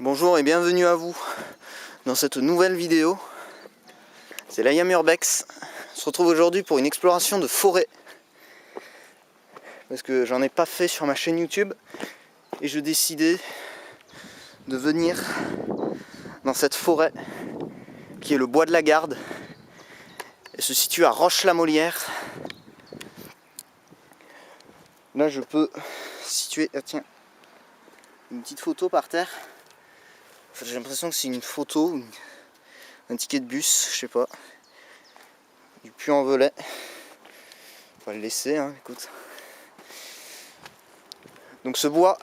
Bonjour et bienvenue à vous dans cette nouvelle vidéo. C'est l'IAM Urbex. On se retrouve aujourd'hui pour une exploration de forêt. Parce que j'en ai pas fait sur ma chaîne YouTube. Et je décidais de venir dans cette forêt qui est le bois de la Garde. Elle se situe à Roche-la-Molière. Là je peux situer, ah tiens, une petite photo par terre. Enfin, j'ai l'impression que c'est une photo, un ticket de bus, je sais pas. Du Puy-en-Velay. On va le laisser, hein, écoute. Donc ce bois,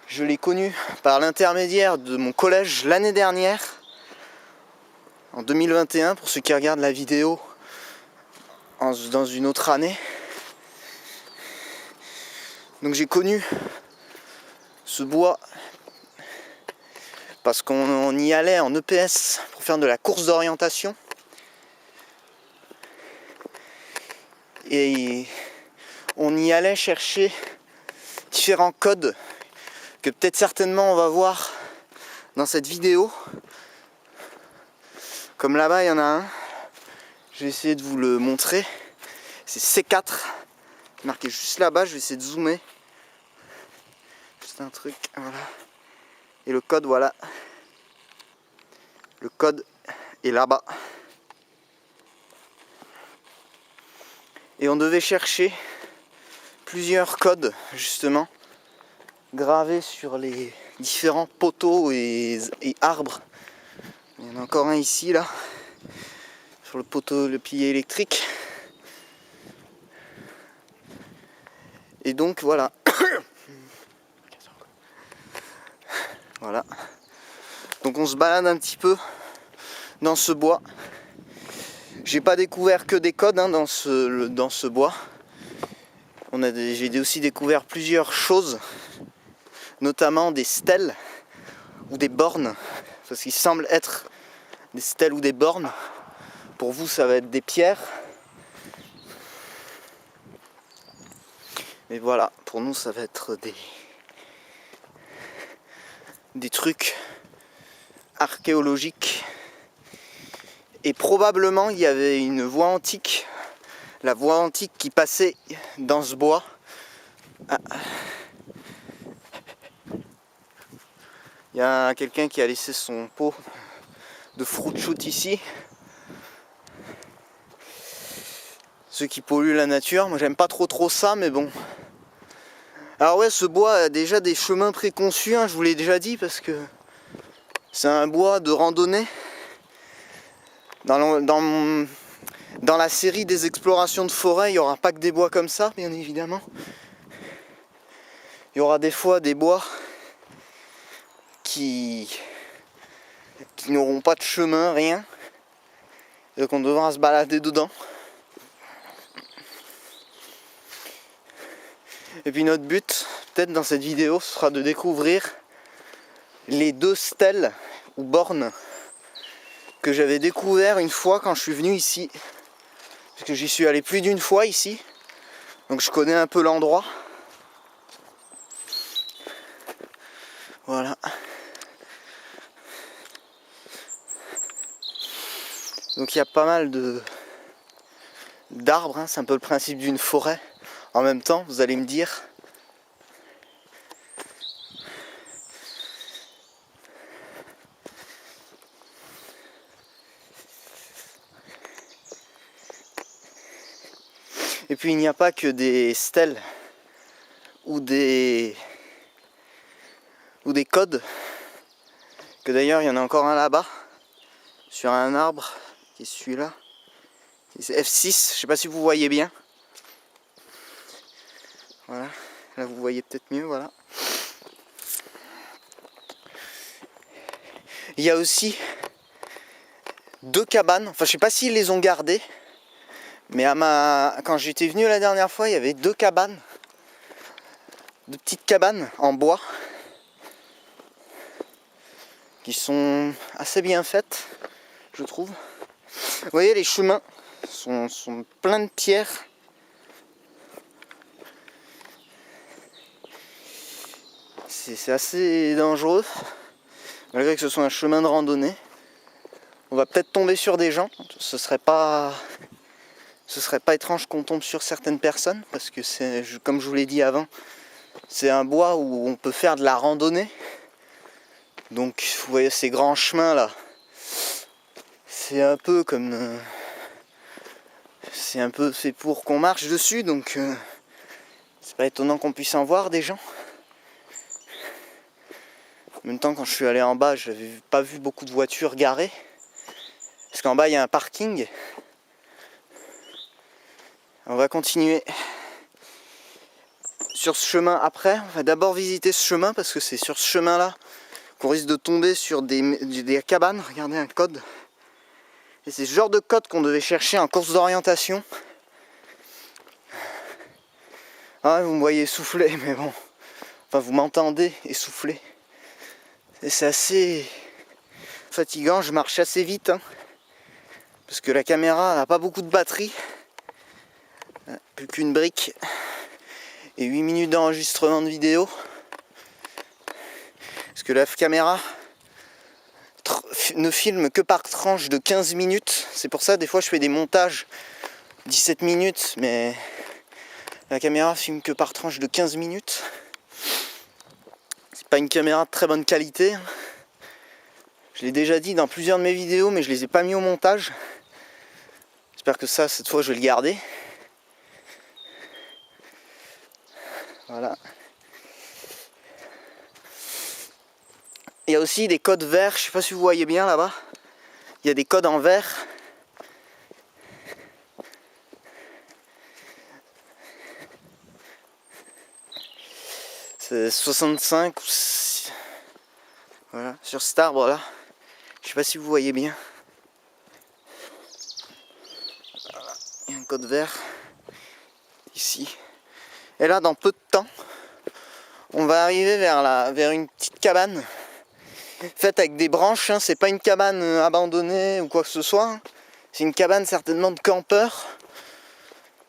je l'ai connu par l'intermédiaire de mon collège l'année dernière, en 2021, pour ceux qui regardent la vidéo dans une autre année. Donc j'ai connu ce bois parce qu'on y allait en EPS pour faire de la course d'orientation. Et on y allait chercher différents codes que peut-être certainement on va voir dans cette vidéo. Comme là-bas il y en a un, je vais essayer de vous le montrer. C'est C4, marqué juste là-bas, je vais essayer de zoomer. Juste un truc, voilà. Et le code, voilà. Le code est là-bas. Et on devait chercher plusieurs codes, justement, gravés sur les différents poteaux et arbres. Il y en a encore un ici, là, sur le poteau, le pilier électrique. Et donc, voilà. Voilà. Donc on se balade un petit peu dans ce bois. J'ai pas découvert que des codes dans ce bois. J'ai aussi découvert plusieurs choses, notamment des stèles ou des bornes, parce qu'il semble être des stèles ou des bornes. Pour vous, ça va être des pierres. Mais voilà, pour nous, ça va être des trucs archéologiques. Et probablement, il y avait une voie antique. La voie antique qui passait dans ce bois. Ah. Il y a quelqu'un qui a laissé son pot de fruit shoot ici. Ceux qui polluent la nature. Moi j'aime pas trop ça, mais bon. Alors ouais, ce bois a déjà des chemins préconçus, hein, je vous l'ai déjà dit, parce que c'est un bois de randonnée. Dans la série des explorations de forêt, il n'y aura pas que des bois comme ça, bien évidemment. Il y aura des fois des bois qui n'auront pas de chemin, rien. Donc on devra se balader dedans. Et puis notre but, peut-être dans cette vidéo, ce sera de découvrir les 2 stèles ou bornes que j'avais découvert une fois quand je suis venu ici. Parce que j'y suis allé plus d'une fois ici. Donc je connais un peu l'endroit. Voilà. Donc il y a pas mal d'arbres, hein. C'est un peu le principe d'une forêt. En même temps, vous allez me dire. Et puis il n'y a pas que des stèles ou des codes. Que d'ailleurs il y en a encore un là-bas, sur un arbre, qui est celui-là. C'est F6, je sais pas si vous voyez bien. Voilà, là vous voyez peut-être mieux, voilà. Il y a aussi 2 cabanes, enfin je sais pas s'ils les ont gardées, mais quand j'étais venu la dernière fois, il y avait 2 cabanes, 2 petites cabanes en bois, qui sont assez bien faites, je trouve. Vous voyez, les chemins sont pleins de pierres. c'est assez dangereux, malgré que ce soit un chemin de randonnée. On va peut-être tomber sur des gens, ce serait pas étrange qu'on tombe sur certaines personnes, parce que c'est, comme je vous l'ai dit avant, c'est un bois où on peut faire de la randonnée. Donc vous voyez ces grands chemins là, c'est un peu comme... c'est pour qu'on marche dessus, donc c'est pas étonnant qu'on puisse en voir des gens. En même temps, quand je suis allé en bas, j'avais pas vu beaucoup de voitures garées. Parce qu'en bas, il y a un parking. On va continuer sur ce chemin après. On va d'abord visiter ce chemin parce que c'est sur ce chemin-là qu'on risque de tomber sur des cabanes. Regardez un code. Et c'est ce genre de code qu'on devait chercher en course d'orientation. Ah, vous me voyez souffler, mais bon. Enfin, vous m'entendez essouffler. Et c'est assez fatigant, je marche assez vite. Hein, parce que la caméra n'a pas beaucoup de batterie. Plus qu'une brique. Et 8 minutes d'enregistrement de vidéo. Parce que la caméra ne filme que par tranche de 15 minutes. C'est pour ça, des fois, je fais des montages 17 minutes, mais la caméra filme que par tranche de 15 minutes. C'est pas une caméra de très bonne qualité. Je l'ai déjà dit dans plusieurs de mes vidéos, mais je les ai pas mis au montage. J'espère que ça, cette fois, je vais le garder. Voilà. Il y a aussi des codes verts, je sais pas si vous voyez bien là-bas. Il y a des codes en vert. C'est 65 ou... Voilà, sur cet arbre là. Je sais pas si vous voyez bien. Voilà. Il y a un code vert. Ici. Et là, dans peu de temps, on va arriver vers une petite cabane. Faite avec des branches, hein. C'est pas une cabane abandonnée ou quoi que ce soit. Hein. C'est une cabane certainement de campeurs.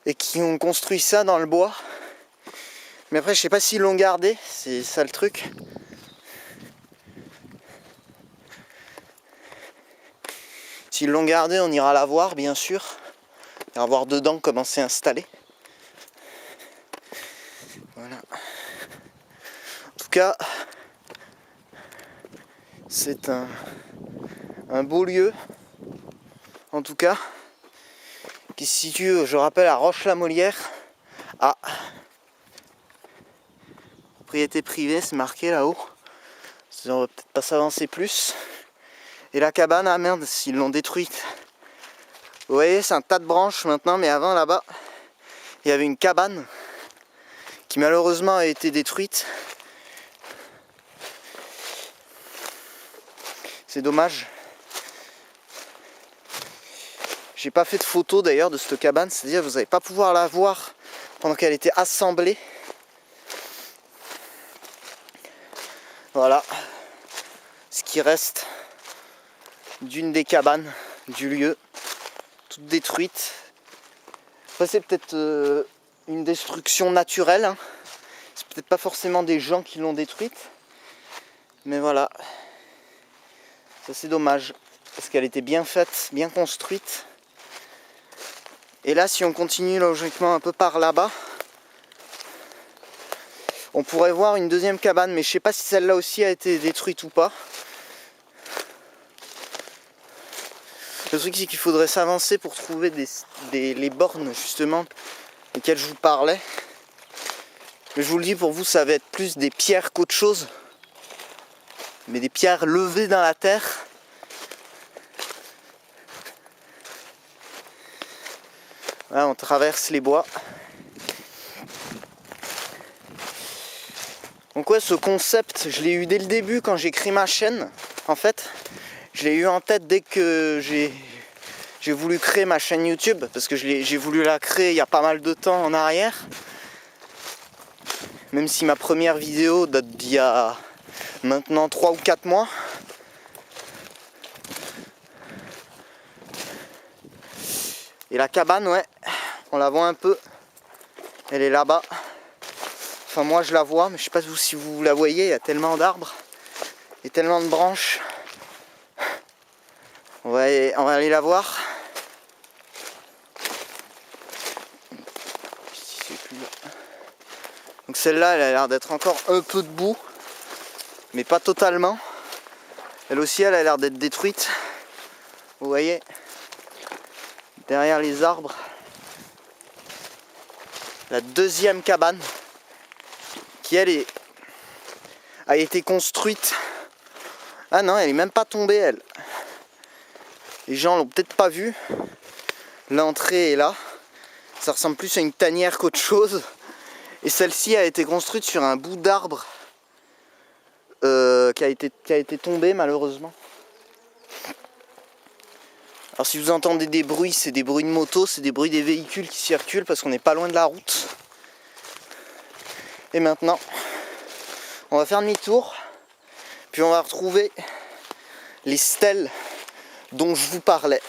Et qui ont construit ça dans le bois. Mais après, je sais pas s'ils l'ont gardé, c'est ça le truc. S'ils l'ont gardé, on ira la voir, bien sûr. On ira voir dedans comment c'est installé. Voilà. En tout cas, c'est un beau lieu. En tout cas, qui se situe, je rappelle, à Roche-la-Molière. Ah, propriété privée, c'est marqué là-haut. On va peut-être pas s'avancer plus. Et la cabane, ah merde, s'ils l'ont détruite. Vous voyez, c'est un tas de branches maintenant, mais avant là-bas, il y avait une cabane qui malheureusement a été détruite. C'est dommage. J'ai pas fait de photo d'ailleurs de cette cabane, c'est-à-dire que vous n'allez pas pouvoir la voir pendant qu'elle était assemblée. Voilà ce qui reste d'une des cabanes du lieu, toute détruite. Après, c'est peut-être une destruction naturelle, hein. C'est peut-être pas forcément des gens qui l'ont détruite, mais voilà, ça c'est dommage parce qu'elle était bien faite, bien construite. Et là, si on continue logiquement un peu par là-bas, on pourrait voir une deuxième cabane, mais je sais pas si celle-là aussi a été détruite ou pas. Le truc, c'est qu'il faudrait s'avancer pour trouver les bornes, justement, desquelles je vous parlais. Mais je vous le dis, pour vous, ça va être plus des pierres qu'autre chose. Mais des pierres levées dans la terre. Là, on traverse les bois. Donc ouais, ce concept, je l'ai eu dès le début quand j'ai créé ma chaîne. En fait, je l'ai eu en tête dès que j'ai voulu créer ma chaîne YouTube. Parce que j'ai voulu la créer il y a pas mal de temps en arrière. Même si ma première vidéo date d'il y a maintenant 3 ou 4 mois. Et la cabane, ouais, on la voit un peu. Elle est là-bas. Enfin moi je la vois, mais je sais pas si vous la voyez, il y a tellement d'arbres et tellement de branches. On va aller la voir. Donc celle-là, elle a l'air d'être encore un peu debout, mais pas totalement. Elle aussi, elle a l'air d'être détruite. Vous voyez, derrière les arbres, la deuxième cabane, qui elle a été construite. Ah non, elle est même pas tombée, elle. Les gens l'ont peut-être pas vue. L'entrée est là. Ça ressemble plus à une tanière qu'autre chose. Et celle-ci a été construite sur un bout d'arbre qui a été tombé malheureusement. Alors si vous entendez des bruits, c'est des bruits de moto, c'est des bruits des véhicules qui circulent parce qu'on n'est pas loin de la route. Et maintenant, on va faire demi-tour, puis on va retrouver les stèles dont je vous parlais.